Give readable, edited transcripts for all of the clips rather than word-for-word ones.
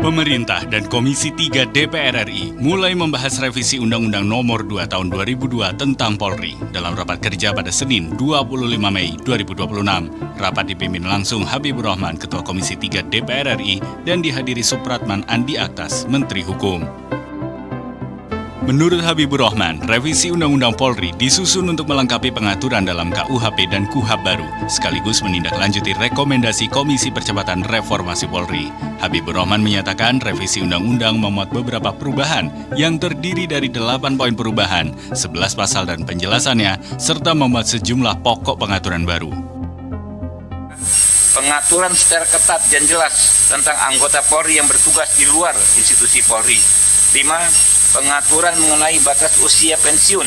Pemerintah dan Komisi 3 DPR RI mulai membahas revisi Undang-Undang Nomor 2 Tahun 2002 tentang Polri dalam rapat kerja pada Senin 25 Mei 2026. Rapat dipimpin langsung Habibur Rahman, Ketua Komisi 3 DPR RI, dan dihadiri Supratman Andi Aktas, Menteri Hukum. Menurut Habibur Rahman, revisi Undang-Undang Polri disusun untuk melengkapi pengaturan dalam KUHP dan KUHAP baru, sekaligus menindaklanjuti rekomendasi Komisi Percepatan Reformasi Polri. Habibur Rahman menyatakan revisi Undang-Undang memuat beberapa perubahan yang terdiri dari 8 poin perubahan, 11 pasal dan penjelasannya, serta memuat sejumlah pokok pengaturan baru. Pengaturan secara ketat dan jelas tentang anggota Polri yang bertugas di luar institusi Polri. 5. Pengaturan mengenai batas usia pensiun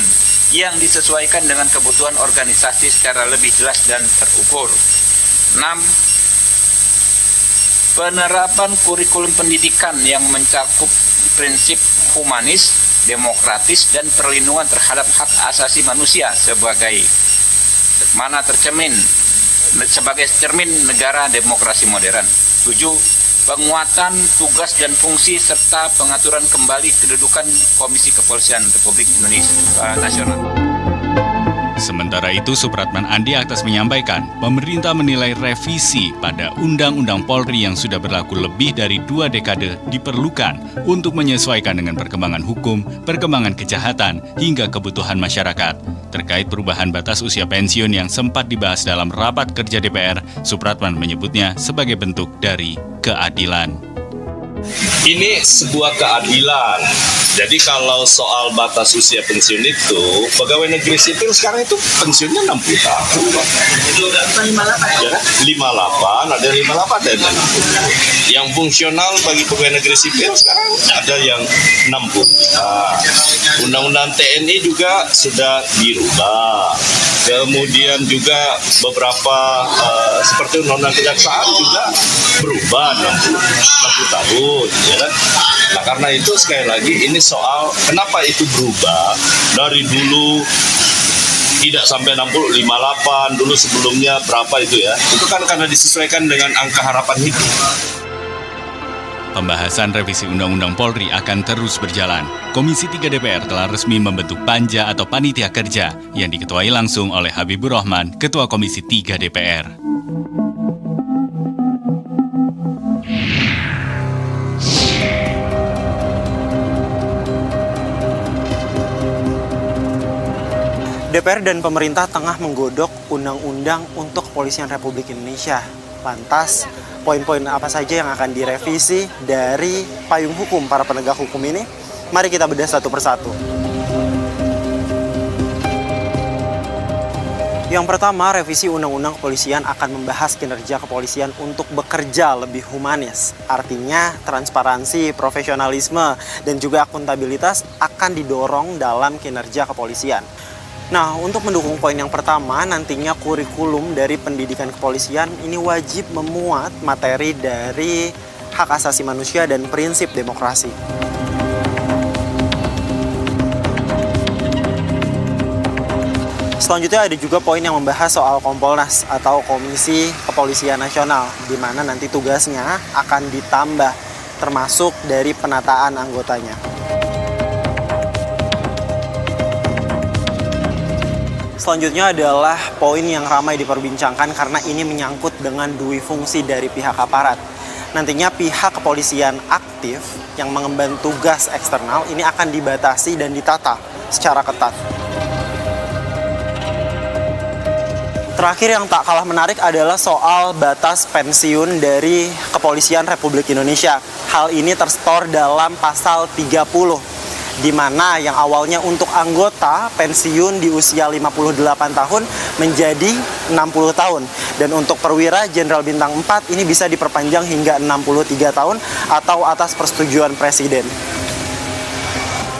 yang disesuaikan dengan kebutuhan organisasi secara lebih jelas dan terukur. 6. Penerapan kurikulum pendidikan yang mencakup prinsip humanis, demokratis, dan perlindungan terhadap hak asasi manusia sebagai tercermin sebagai cermin negara demokrasi modern. 7. Penguatan tugas dan fungsi serta pengaturan kembali kedudukan Komisi Kepolisian Republik Indonesia Nasional. Sementara itu, Supratman Andi Aktas menyampaikan, pemerintah menilai revisi pada Undang-Undang Polri yang sudah berlaku lebih dari 2 dekade diperlukan untuk menyesuaikan dengan perkembangan hukum, perkembangan kejahatan, hingga kebutuhan masyarakat. Terkait perubahan batas usia pensiun yang sempat dibahas dalam rapat kerja DPR, Supratman menyebutnya sebagai bentuk dari keadilan. Ini sebuah keadilan. Jadi kalau soal batas usia pensiun itu, pegawai negeri sipil sekarang itu pensiunnya 60 tahun. 58 ya kan? 58, ada 58 dan yang fungsional bagi pegawai negeri sipil sekarang ada yang 60. Nah, Undang-Undang TNI juga sudah dirubah. Kemudian juga beberapa seperti Undang-Undang Kejaksaan juga berubah 60 tahun. Ya kan? Nah karena itu sekali lagi ini soal kenapa itu berubah dari dulu tidak sampai 60, 58, dulu sebelumnya berapa itu ya. Itu kan karena disesuaikan dengan angka harapan hidup. Pembahasan revisi Undang-Undang Polri akan terus berjalan. Komisi 3 DPR telah resmi membentuk Panja atau Panitia Kerja yang diketuai langsung oleh Habibur Rahman, Ketua Komisi 3 DPR. DPR dan pemerintah tengah menggodok undang-undang untuk Kepolisian Republik Indonesia. Lantas, poin-poin apa saja yang akan direvisi dari payung hukum para penegak hukum ini? Mari kita bedah satu persatu. Yang pertama, revisi Undang-Undang Kepolisian akan membahas kinerja kepolisian untuk bekerja lebih humanis. Artinya, transparansi, profesionalisme, dan juga akuntabilitas akan didorong dalam kinerja kepolisian. Nah, untuk mendukung poin yang pertama, nantinya kurikulum dari pendidikan kepolisian ini wajib memuat materi dari hak asasi manusia dan prinsip demokrasi. Selanjutnya ada juga poin yang membahas soal Kompolnas atau Komisi Kepolisian Nasional, di mana nanti tugasnya akan ditambah, termasuk dari penataan anggotanya. Selanjutnya adalah poin yang ramai diperbincangkan karena ini menyangkut dengan dui fungsi dari pihak aparat. Nantinya pihak kepolisian aktif yang mengemban tugas eksternal ini akan dibatasi dan ditata secara ketat. Terakhir yang tak kalah menarik adalah soal batas pensiun dari Kepolisian Republik Indonesia. Hal ini tersetor dalam pasal 30. Di mana yang awalnya untuk anggota pensiun di usia 58 tahun menjadi 60 tahun. Dan untuk perwira Jenderal Bintang 4 ini bisa diperpanjang hingga 63 tahun atau atas persetujuan Presiden.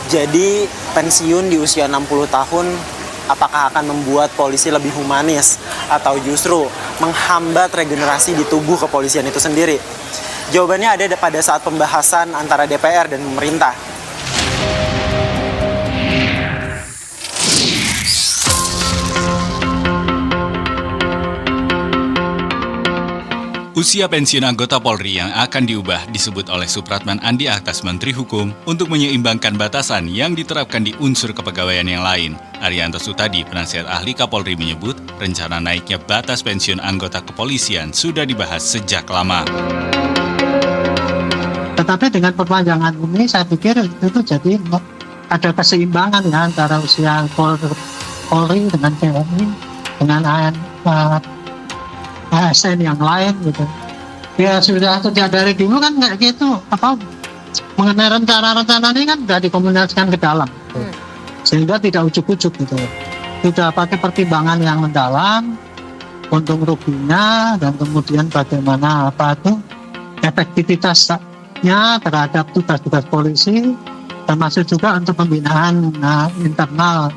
Jadi pensiun di usia 60 tahun apakah akan membuat polisi lebih humanis atau justru menghambat regenerasi di tubuh kepolisian itu sendiri? Jawabannya ada pada saat pembahasan antara DPR dan pemerintah. Usia pensiun anggota Polri yang akan diubah disebut oleh Supratman Andi Aktas Menteri Hukum untuk menyeimbangkan batasan yang diterapkan di unsur kepegawaian yang lain. Arianto Sutadi, penasihat ahli Kapolri menyebut rencana naiknya batas pensiun anggota kepolisian sudah dibahas sejak lama. Tetapi dengan perpanjangan ini saya pikir itu jadi ada keseimbangan ya antara usia Polri dengan TNI dengan ASN yang lain gitu. Ya sudah sejak dari dulu kan kayak gitu, mengenai rencana-rencana ini kan sudah dikomunikasikan ke dalam, gitu. Sehingga tidak ujuk-ujuk gitu. Sudah pakai pertimbangan yang mendalam, untung ruginya dan kemudian bagaimana efektivitasnya terhadap tugas-tugas polisi, termasuk juga untuk pembinaan internal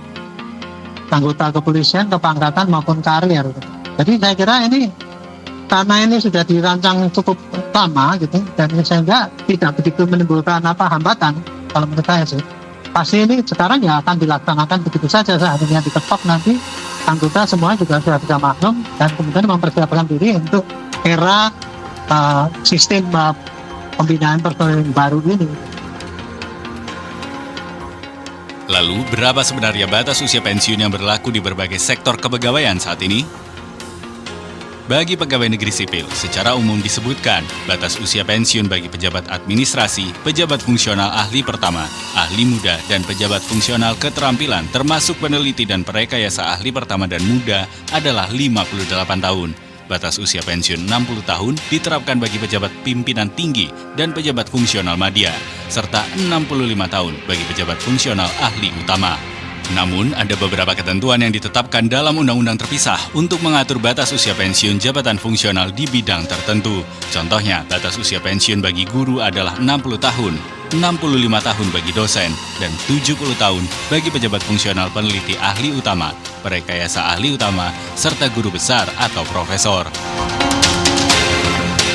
anggota kepolisian, kepangkatan maupun karir. Gitu. Jadi saya kira ini karena ini sudah dirancang cukup lama gitu dan sehingga tidak begitu menimbulkan hambatan kalau menurut saya sih. Pasti ini sekarang ya akan dilaksanakan begitu saja seandainya diketok nanti anggota semua juga sudah bisa maklum dan kemudian mempersiapkan diri untuk era sistem pembinaan personil baru ini. Lalu, berapa sebenarnya batas usia pensiun yang berlaku di berbagai sektor kepegawaian saat ini? Bagi pegawai negeri sipil, secara umum disebutkan batas usia pensiun bagi pejabat administrasi, pejabat fungsional ahli pertama, ahli muda, dan pejabat fungsional keterampilan termasuk peneliti dan perekayasa ahli pertama dan muda adalah 58 tahun. Batas usia pensiun 60 tahun diterapkan bagi pejabat pimpinan tinggi dan pejabat fungsional madya, serta 65 tahun bagi pejabat fungsional ahli utama. Namun, ada beberapa ketentuan yang ditetapkan dalam undang-undang terpisah untuk mengatur batas usia pensiun jabatan fungsional di bidang tertentu. Contohnya, batas usia pensiun bagi guru adalah 60 tahun, 65 tahun bagi dosen, dan 70 tahun bagi pejabat fungsional peneliti ahli utama, perekayasa ahli utama, serta guru besar atau profesor.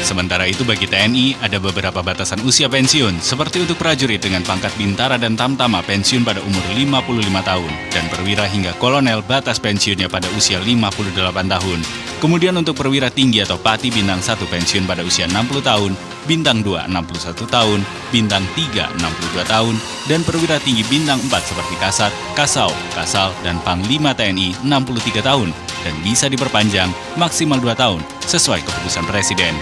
Sementara itu bagi TNI, ada beberapa batasan usia pensiun, seperti untuk prajurit dengan pangkat bintara dan tamtama pensiun pada umur 55 tahun, dan perwira hingga kolonel batas pensiunnya pada usia 58 tahun. Kemudian untuk perwira tinggi atau pati bintang 1 pensiun pada usia 60 tahun, bintang 2 61 tahun, bintang 3 62 tahun, dan perwira tinggi bintang 4 seperti Kasat, Kasau, Kasal, dan Panglima TNI 63 tahun, dan bisa diperpanjang maksimal 2 tahun sesuai keputusan Presiden.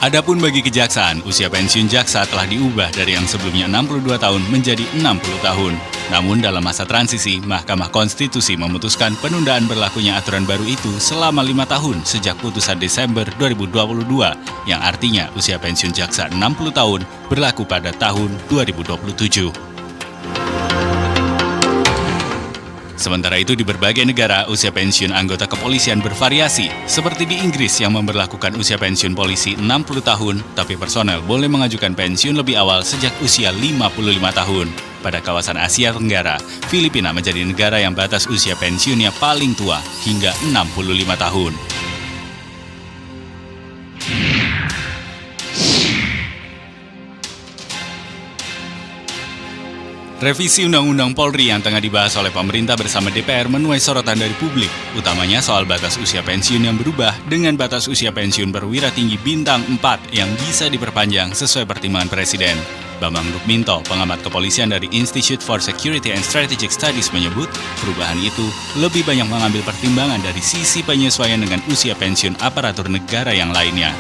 Adapun bagi kejaksaan, usia pensiun jaksa telah diubah dari yang sebelumnya 62 tahun menjadi 60 tahun. Namun dalam masa transisi, Mahkamah Konstitusi memutuskan penundaan berlakunya aturan baru itu selama 5 tahun sejak putusan Desember 2022, yang artinya usia pensiun jaksa 60 tahun berlaku pada tahun 2027. Sementara itu di berbagai negara, usia pensiun anggota kepolisian bervariasi, seperti di Inggris yang memberlakukan usia pensiun polisi 60 tahun, tapi personel boleh mengajukan pensiun lebih awal sejak usia 55 tahun. Pada kawasan Asia Tenggara, Filipina menjadi negara yang batas usia pensiunnya paling tua, hingga 65 tahun. Revisi Undang-Undang Polri yang tengah dibahas oleh pemerintah bersama DPR menuai sorotan dari publik, utamanya soal batas usia pensiun yang berubah dengan batas usia pensiun perwira tinggi bintang 4 yang bisa diperpanjang sesuai pertimbangan Presiden. Bambang Rukminto, pengamat kepolisian dari Institute for Security and Strategic Studies menyebut, perubahan itu lebih banyak mengambil pertimbangan dari sisi penyesuaian dengan usia pensiun aparatur negara yang lainnya.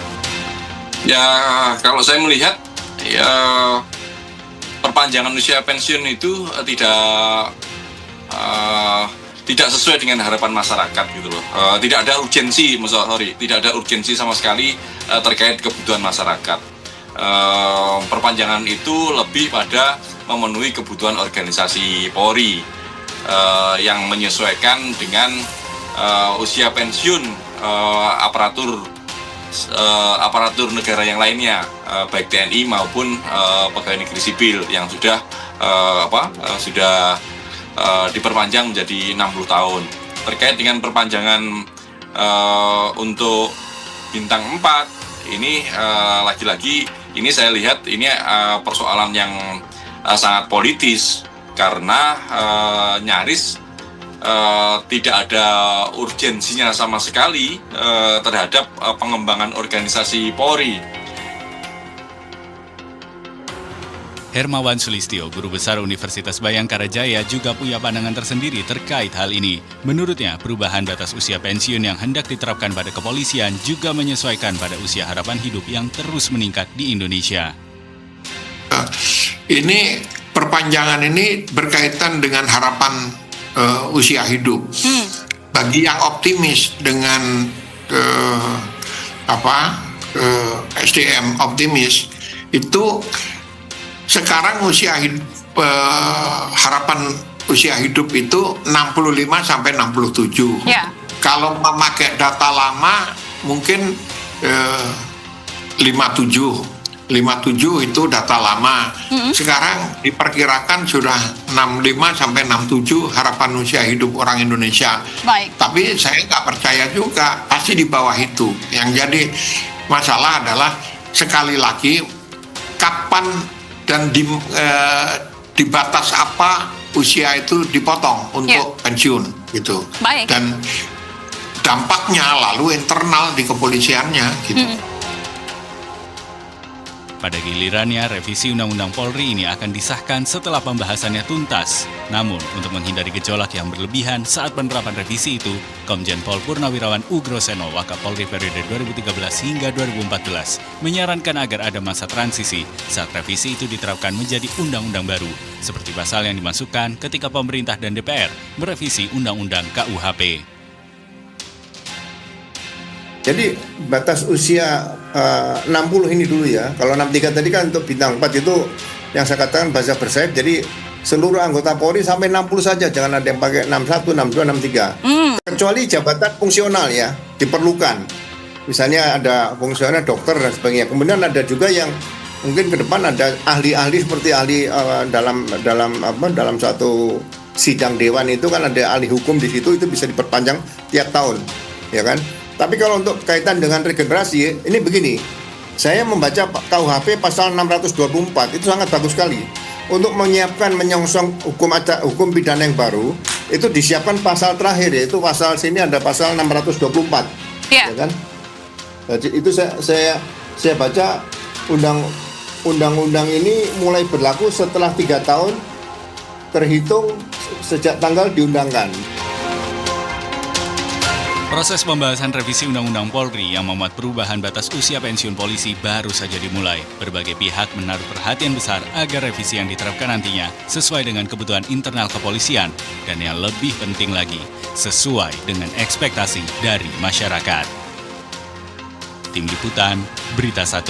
Ya, kalau saya melihat, perpanjangan usia pensiun itu tidak sesuai dengan harapan masyarakat gitu loh. Tidak ada urgensi, tidak ada urgensi sama sekali terkait kebutuhan masyarakat. Perpanjangan itu lebih pada memenuhi kebutuhan organisasi Polri yang menyesuaikan dengan usia pensiun aparatur negara yang lainnya, baik TNI maupun pegawai negeri sipil yang sudah diperpanjang menjadi 60 tahun. Terkait dengan perpanjangan untuk bintang 4 ini lagi-lagi ini saya lihat ini persoalan yang sangat politis karena nyaris tidak ada urgensinya sama sekali terhadap pengembangan organisasi Polri. Hermawan Sulistyo, Guru Besar Universitas Bayangkara Jaya, juga punya pandangan tersendiri terkait hal ini. Menurutnya, perubahan batas usia pensiun yang hendak diterapkan pada kepolisian juga menyesuaikan pada usia harapan hidup yang terus meningkat di Indonesia. Ini perpanjangan ini berkaitan dengan harapan usia hidup. Bagi yang optimis dengan SDM optimis itu sekarang harapan usia hidup itu 65 sampai 67. Ya. Kalau memakai data lama mungkin 57 itu data lama. Sekarang diperkirakan sudah 65 sampai 67 harapan usia hidup orang Indonesia. Baik. Tapi saya nggak percaya juga, pasti di bawah itu. Yang jadi masalah adalah sekali lagi kapan dan di batas apa usia itu dipotong untuk pensiun gitu. Baik. Dan dampaknya lalu internal di kepolisiannya gitu. Pada gilirannya, revisi Undang-Undang Polri ini akan disahkan setelah pembahasannya tuntas. Namun, untuk menghindari gejolak yang berlebihan saat penerapan revisi itu, Komjen Pol Purnawirawan Ugroseno, Wakapolri periode 2013 hingga 2014, menyarankan agar ada masa transisi saat revisi itu diterapkan menjadi undang-undang baru, seperti pasal yang dimasukkan ketika pemerintah dan DPR merevisi Undang-Undang KUHP. Jadi batas usia 60 ini dulu ya. Kalau 63 tadi kan untuk bintang 4 itu yang saya katakan bahasa bersayap. Jadi seluruh anggota Polri sampai 60 saja. Jangan ada yang pakai 61, 62, 63. Kecuali jabatan fungsional ya, diperlukan. Misalnya ada fungsional dokter dan sebagainya. Kemudian ada juga yang mungkin ke depan ada ahli-ahli seperti ahli dalam suatu sidang dewan itu kan ada ahli hukum di situ, itu bisa diperpanjang tiap tahun, ya kan? Tapi kalau untuk kaitan dengan regenerasi, ini begini, saya membaca KUHP pasal 624, itu sangat bagus sekali. Untuk menyiapkan menyongsong hukum pidana yang baru, itu disiapkan pasal terakhir, yaitu pasal sini ada pasal 624, ya kan? Jadi itu saya baca undang-undang ini mulai berlaku setelah 3 tahun terhitung sejak tanggal diundangkan. Proses pembahasan revisi Undang-Undang Polri yang memuat perubahan batas usia pensiun polisi baru saja dimulai. Berbagai pihak menaruh perhatian besar agar revisi yang diterapkan nantinya sesuai dengan kebutuhan internal kepolisian dan yang lebih penting lagi, sesuai dengan ekspektasi dari masyarakat. Tim Liputan, Berita 1.